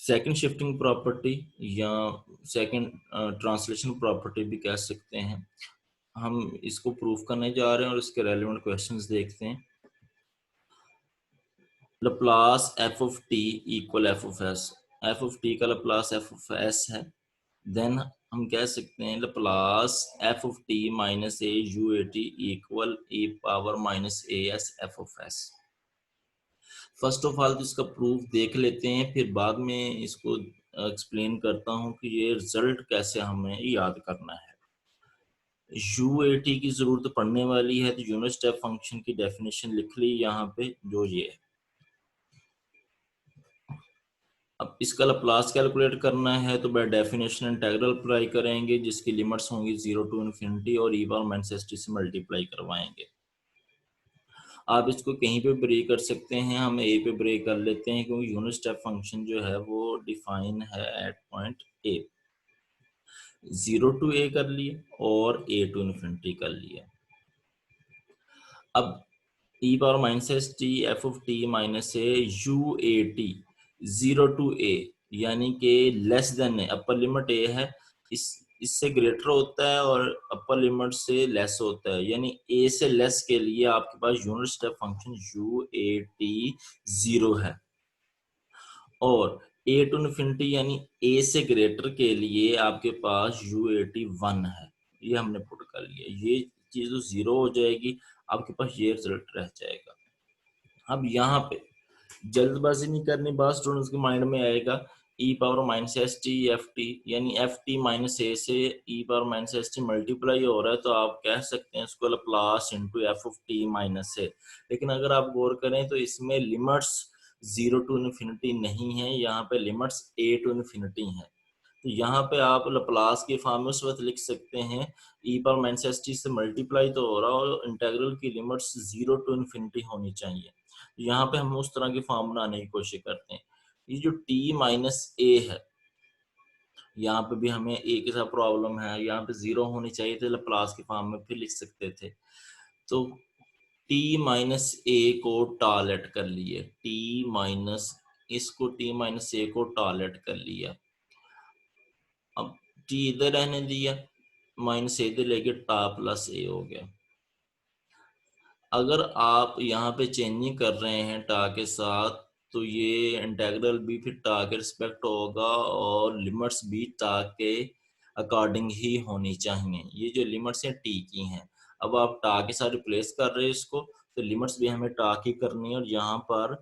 Second shifting property या second translation property भी कह सकते हैं। हम इसको प्रूव करने जा रहे हैं और इसके रेलेवेंट क्वेश्चंस देखते हैं। Laplace F of T equal F of S, F of T का लप्लास एफ ऑफ एस है। देन हम कह सकते हैं Laplace F of T minus A U A T equal A power minus A S F of S. First of all तो इसका proof देख लेते हैं, फिर बाद में इसको एक्सप्लेन करता हूँ कि ये रिजल्ट कैसे हमें याद करना है। यू ए टी की जरूरत पड़ने वाली है, तो यूनिट स्टेप फंक्शन की डेफिनेशन लिख ली यहाँ पे, जो ये है। अब इसका लप्लास कैलकुलेट करना है तो बाय डेफिनेशन इंटीग्रल अप्लाई करेंगे, जिसकी लिमिट्स होंगी 0 टू इन्फिनिटी और ई पावर माइनस एस टी से मल्टीप्लाई करवाएंगे। आप इसको कहीं पे ब्रेक कर सकते हैं, हम ए पे ब्रेक कर लेते हैं क्योंकि यूनिट स्टेप फंक्शन जो है वो डिफाइन है at point A. 0 to A कर लिए और ए टू इन्फिनिटी कर लिया। अब E power minus S T F of T minus A U A T 0 to A, यानी कि less than A, upper limit A है, इससे ग्रेटर होता है और अपर लिमिट से लेस होता है, यानी ए से लेस के लिए आपके पास unit step function U A T 0 है, और ए टू इन्फिनिटी यानी ए से ग्रेटर के लिए आपके पास यू ए टी 1 है। ये हमने पुट कर लिया, ये चीज तो 0 हो जाएगी, आपके पास ये रिजल्ट रह जाएगा। अब यहाँ पे जल्दबाजी नहीं करनी, बात स्टूडेंट्स के माइंड में आएगा E power minus S T F T, यानी एफ टी माइनस ए से E power minus S T multiply हो रहा है, तो आप कह सकते हैं इसको Laplace into F of T minus A. लेकिन अगर आप गौर करें तो इसमें लिमिट्स 0 टू इन्फिनिटी नहीं है, यहाँ पे लिमिट्स ए टू इन्फिनिटी है। तो यहाँ पे आप लप्लास के फॉर्म में उस वक्त लिख सकते हैं ई पावर माइनस एस टी से मल्टीप्लाई तो हो रहा है और इंटीग्रल की लिमिट्स 0 टू इन्फिनिटी होनी चाहिए। यहाँ पे हम उस तरह के फॉर्म बनाने की कोशिश करते हैं। ये जो t माइनस ए है, यहाँ पे भी हमें a के साथ प्रॉब्लम है, यहाँ पे 0 होनी चाहिए थे, लप्लास के फॉर्म में फिर लिख सकते थे। तो t माइनस ए को टालेट कर लिए, t माइनस इसको t माइनस ए को टालेट कर लिया। अब t इधर रहने दिया, माइनस ए इधर लेके टा प्लस ए हो गया। अगर आप यहाँ पे चेंजिंग कर रहे हैं टा के साथ, तो ये इंटेग्रल भी फिर टा के रिस्पेक्ट होगा और लिमिट्स भी टा के अकॉर्डिंग ही होनी चाहिए। ये जो लिमिट्स हैं टी की हैं, अब आप टा के साथ रिप्लेस कर रहे हैं इसको, तो लिमिट्स भी हमें टा की करनी है और यहाँ पर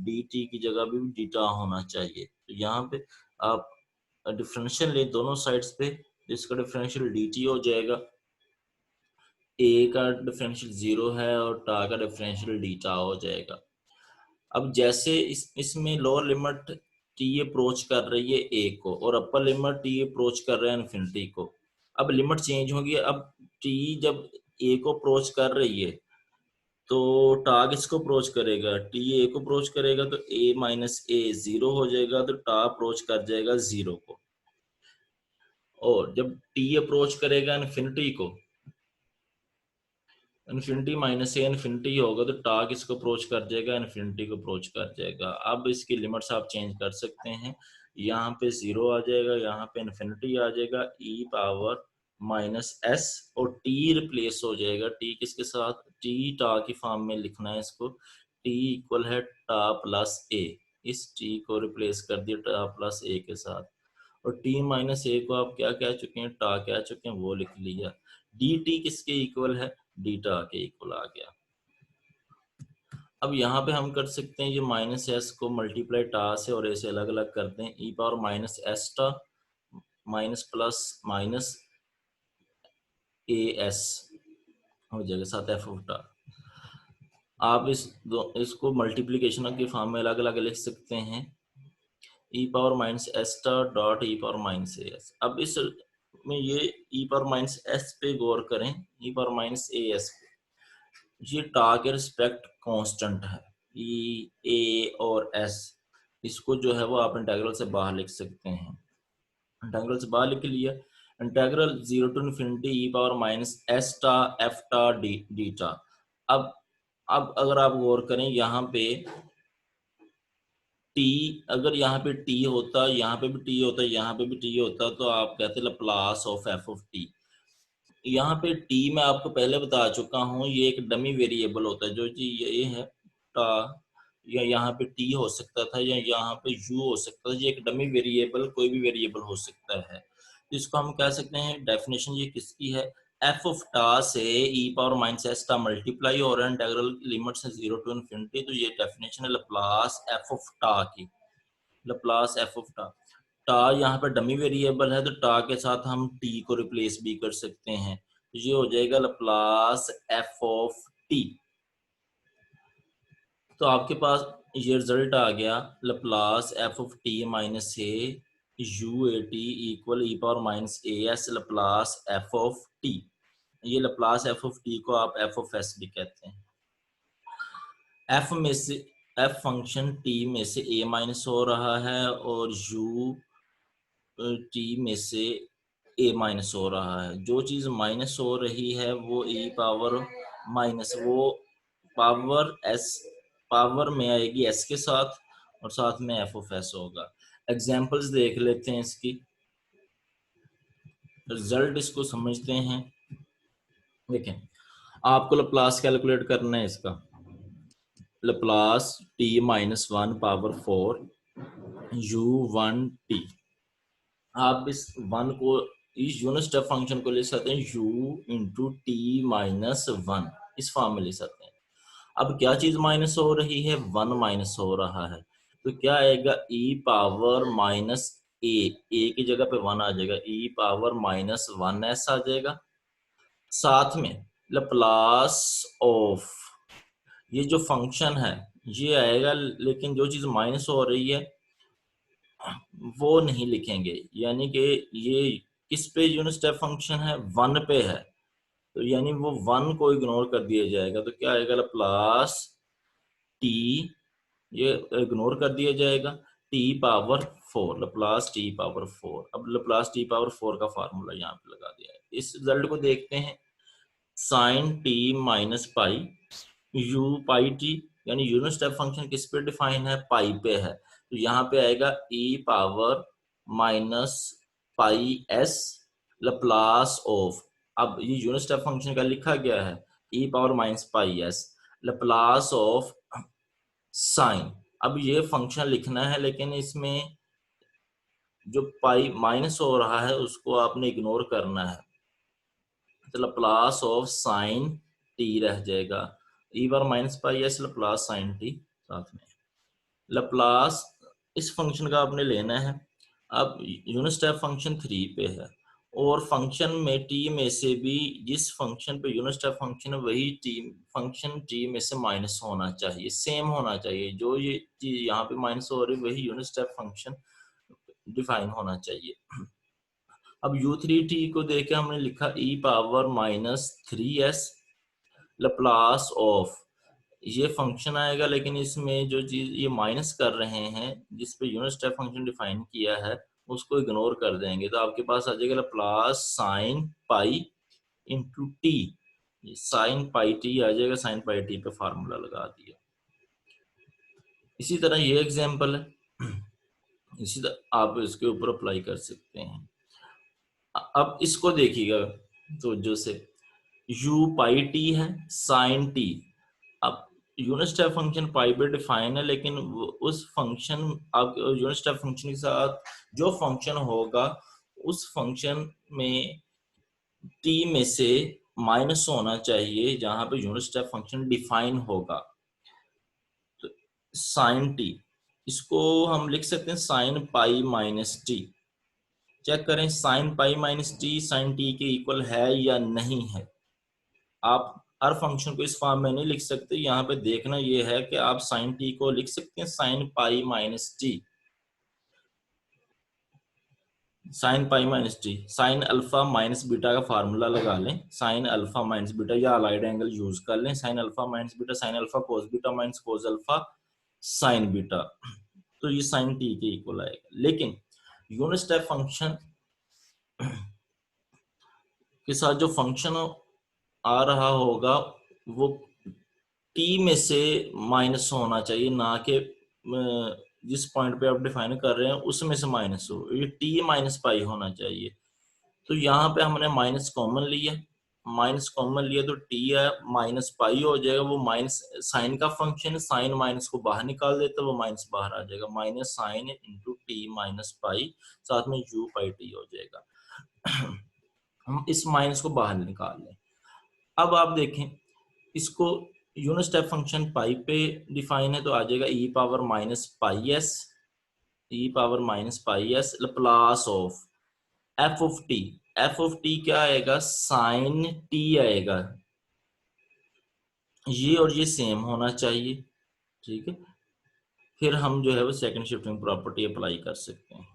डी टी की जगह भी डीटा होना चाहिए। तो यहाँ पे आप डिफरेंशियल ले दोनों साइड्स पे, इसका डिफरेंशियल डी टी हो जाएगा, ए का डिफरेंशियल 0 है और टा का डिफरेंशियल डीटा हो जाएगा। अब जैसे इसमें लोअर लिमिट टी अप्रोच कर रही है ए को और अपर लिमिट टी अप्रोच कर रहा है इन्फिनिटी को, अब लिमिट चेंज होगी। अब टी जब ए को अप्रोच कर रही है तो टा किसको अप्रोच करेगा, टी ए को अप्रोच करेगा, तो ए माइनस ए 0 हो जाएगा, तो टा अप्रोच कर जाएगा 0 को। और जब टी अप्रोच करेगा इन्फिनिटी को, इन्फिनिटी माइनस ए इन्फिनिटी होगा, तो टा किसको अप्रोच कर जाएगा, इन्फिनिटी को अप्रोच कर जाएगा। अब इसकी लिमिट्स आप चेंज कर सकते हैं, यहाँ पे 0 आ जाएगा, यहाँ पे इन्फिनिटी आ जाएगा, ई पावर माइनस एस और टी रिप्लेस हो जाएगा। टी किसके साथ, टी टा की फॉर्म में लिखना है इसको, टी इक्वल है टा प्लस ए, इस टी को रिप्लेस कर दिया टा प्लस ए के साथ, और टी माइनस ए को आप क्या कह चुके हैं, टा कह चुके हैं, वो लिख लिया। डी टी किसके इक्वल है, डीटा के इक्वल आ गया। अब यहाँ पे हम कर सकते हैं ये माइनस एस को मल्टीप्लाई टा से और ए से अलग अलग करते हैं, ई पावर माइनस एस टा minus plus minus A S हो जाएगा साथ एफ ऑफ टा। आप इसको मल्टीप्लीकेशन के फॉर्म में अलग अलग लिख सकते हैं, ई पावर माइनस एस टा dot E power minus A S. अब इस में ये ई पावर माइनस एस पे गौर करें, ई पावर माइनस ए एस, ये टा के रिस्पेक्ट कांस्टेंट है, ई ए और एस, इसको जो है वो आप इंटीग्रल से बाहर लिख सकते हैं। इंटीग्रल से बाहर लिख लिया, integral 0 to infinity e power minus s t f t d t. अब अगर आप गौर करें यहाँ पे टी, अगर यहाँ पे टी होता, यहाँ पे भी टी होता, यहाँ पे भी टी होता, तो आप कहते Laplace of F of T. यहाँ पे टी मैं आपको पहले बता चुका हूँ, ये एक डमी वेरिएबल होता है। जो चीज ये है टा, या यहाँ पे टी हो सकता था, या यहाँ पे यू हो सकता था। ये एक डमी वेरिएबल, कोई भी वेरिएबल हो सकता है। तो इसको हम कह सकते हैं, डेफिनेशन ये किसकी है, एफ ऑफ टा से ई पावर माइनस एस टा मल्टीप्लाई और इंटीग्रल लिमिट से 0 टू इन्फिनिटी। तो ये डेफिनेशन है लप्लास एफ ऑफ टा की, लप्लास एफ ऑफ टा। टा यहाँ पे डमी वेरिएबल है, तो टा के साथ हम टी को रिप्लेस भी कर सकते हैं। तो ये हो जाएगा लप्लास एफ ऑफ टी। तो आपके पास ये रिजल्ट आ गया, Laplace F of T minus A U A T equal E power minus A S Laplace F of T. ये लप्लास एफ ऑफ टी को आप एफ ऑफ एस भी कहते हैं। एफ में से एफ फंक्शन टी में से ए माइनस हो रहा है, और यू टी में से ए माइनस हो रहा है। जो चीज माइनस हो रही है वो ई पावर माइनस, वो पावर एस, पावर में आएगी एस के साथ, और साथ में एफ ऑफ एस होगा। एग्जांपल्स देख लेते हैं इसकी, रिजल्ट इसको समझते हैं। देखें, आपको लप्लास कैलकुलेट करना है इसका, Laplace T minus 1 power 4 you 1 T. आप इस वन को, इस यूनिट स्टेप फंक्शन को ले सकते हैं u इंटू टी माइनस 1, इस फॉर्म में ले सकते हैं। अब क्या चीज माइनस हो रही है, 1 माइनस हो रहा है, तो क्या आएगा e पावर माइनस ए की जगह पे 1 आ जाएगा, e पावर माइनस 1s आ जाएगा। साथ में लप्लास ऑफ ये जो फंक्शन है ये आएगा, लेकिन जो चीज माइनस हो रही है वो नहीं लिखेंगे, यानी कि ये किस पे यूनिट स्टेप फंक्शन है, 1 पे है, तो यानी वो 1 को इग्नोर कर दिया जाएगा। तो क्या आएगा, प्लस टी, ये इग्नोर कर दिया जाएगा, T power 4, Laplace T power 4। अब लप्लास टी पावर 4 का फार्मूला यहाँ पे लगा दिया है। इस रिजल्ट को देखते हैं, sine t minus pi u pi t, यानी यूनिट स्टेप फंक्शन किस पे डिफाइन है, पाई पे है, तो यहाँ पे आएगा e power minus pi S Laplace of, अब ये यूनिट स्टेप फंक्शन का लिखा गया है e power minus pi S Laplace of sine. अब ये फंक्शन लिखना है, लेकिन इसमें जो पाई माइनस हो रहा है उसको आपने इग्नोर करना है, तो लप्लास ऑफ साइन टी रह जाएगा, ई बार minus pi S Laplace sine T. साथ में लप्लास इस फंक्शन का आपने लेना है। अब यूनिट स्टेप फंक्शन 3 पे है, और फंक्शन में टी में से भी जिस फंक्शन पे यूनिट स्टेप फंक्शन है वही टी फंक्शन टी में से माइनस होना चाहिए, सेम होना चाहिए। जो ये चीज यहाँ पे माइनस हो रही वही यूनिट स्टेप फंक्शन डिफाइन होना चाहिए। अब u3t को देके हमने लिखा e power minus 3s Laplace of, ये फंक्शन आएगा, लेकिन इसमें जो चीज ये माइनस कर रहे हैं जिस पे यूनिट स्टेप फंक्शन डिफाइन किया है उसको इग्नोर कर देंगे, तो आपके पास आ जाएगा Laplace sine pi into T, sine pi T आ जाएगा, साइन पाई टी पे फार्मूला लगा दिया। इसी तरह ये एग्जांपल है, इसी तरह आप इसके ऊपर अप्लाई कर सकते हैं। अब इसको देखिएगा तो जो से u पाई टी है साइन टी, अब यूनिट स्टेप फंक्शन पाई पे डिफाइन है, लेकिन उस फंक्शन, अब यूनिट स्टेप फंक्शन के साथ जो फंक्शन होगा उस फंक्शन में टी में से माइनस होना चाहिए जहां पे यूनिट स्टेप फंक्शन डिफाइन होगा। तो साइन टी, इसको हम लिख सकते हैं sine pi minus T. Check करें sine pi minus T sine T के इक्वल है या नहीं है। आप हर फंक्शन को इस फॉर्म में नहीं लिख सकते, यहाँ पे देखना ये है कि आप साइन टी को लिख सकते हैं sine pi minus T, sine pi minus T, sine alpha minus beta का फार्मूला लगा लें, साइन अल्फा माइनस बीटा या अलाइड एंगल यूज कर लें, sine alpha minus beta sine alpha cos beta minus cos alpha sign beta, तो ये sign T के equal आएगा। लेकिन यूनिट स्टेप फंक्शन के साथ जो फंक्शन आ रहा होगा वो टी में से माइनस होना चाहिए, ना कि जिस पॉइंट पे आप डिफाइन कर रहे हैं उसमें से माइनस हो, ये टी माइनस पाई होना चाहिए। तो यहाँ पे हमने माइनस कॉमन लिया, माइनस कॉमन लिया तो टी है माइनस पाई हो जाएगा, वो माइनस साइन का फंक्शन है, साइन माइनस को बाहर निकाल देते वो माइनस बाहर आ जाएगा, minus sine into T minus पाई, साथ में यू पाई टी हो जाएगा। हम इस माइनस को बाहर निकाल लें। अब आप देखें इसको यूनिट स्टेप फंक्शन पाई पे डिफाइन है तो आ जाएगा E power minus pi S, E power minus pi S plus of F of T, F of T क्या आएगा साइन टी आएगा, ये और ये सेम होना चाहिए, ठीक है। फिर हम जो है वो सेकंड शिफ्टिंग प्रॉपर्टी अप्लाई कर सकते हैं।